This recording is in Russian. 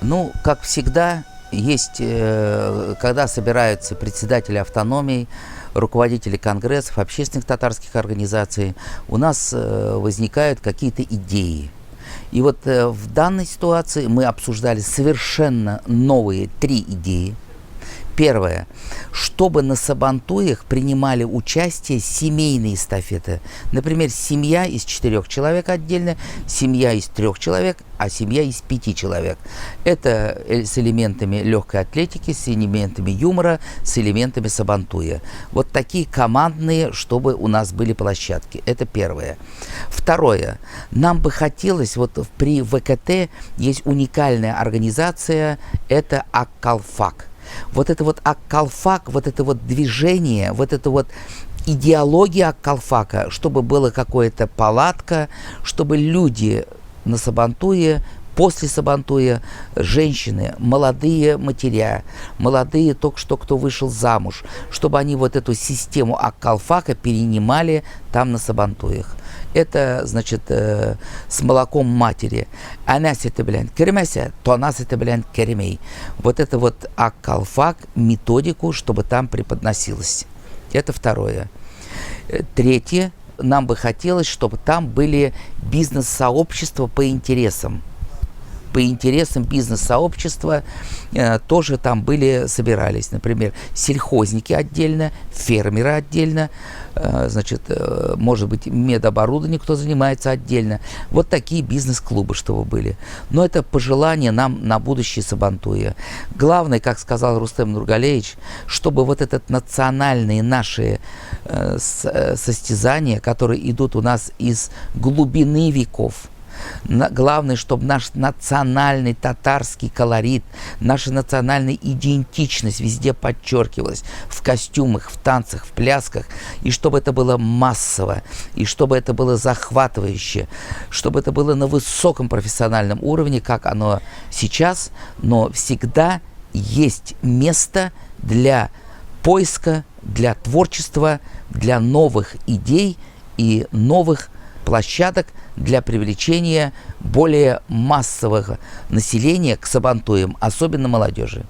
Ну, как всегда, есть, когда собираются председатели автономий, руководители конгрессов, общественных татарских организаций, у нас возникают какие-то идеи. И вот в данной ситуации мы обсуждали совершенно новые 3 идеи. Первое. Чтобы на сабантуях принимали участие семейные эстафеты. Например, семья из 4 человек отдельно, семья из 3 человек, а семья из 5 человек. Это с элементами легкой атлетики, с элементами юмора, с элементами сабантуя. Вот такие командные, чтобы у нас были площадки. Это первое. Второе. Нам бы хотелось, вот при ВКТ есть уникальная организация, это Ак-Калфак. Вот это вот Ак-Калфак, вот это вот движение, вот это вот идеология Ак-Калфака, чтобы была какая-то палатка, чтобы люди на сабантуе, после сабантуя, женщины, молодые матеря, молодые только что кто вышел замуж, чтобы они вот эту систему Ак-Калфака перенимали там на сабантуях. Это, значит, с молоком матери. Анас это белян керемесе, то нас это белян керемей. Вот это вот Ак-Калфак, методику, чтобы там преподносилось. Это второе. Третье. Нам бы хотелось, чтобы там были бизнес-сообщества по интересам. По интересам бизнес-сообщества тоже там собирались. Например, сельхозники отдельно, фермеры отдельно, значит, может быть, медоборудование, кто занимается отдельно. Вот такие бизнес-клубы, чтобы были. Но это пожелание нам на будущее сабантуя. Главное, как сказал Рустем Нургалеевич, чтобы вот этот национальные наши состязания, которые идут у нас из глубины веков, главное, чтобы наш национальный татарский колорит, наша национальная идентичность везде подчеркивалась. В костюмах, в танцах, в плясках. И чтобы это было массово. И чтобы это было захватывающе. Чтобы это было на высоком профессиональном уровне, как оно сейчас. Но всегда есть место для поиска, для творчества, для новых идей и новых площадок для привлечения более массового населения к сабантуям, особенно молодежи.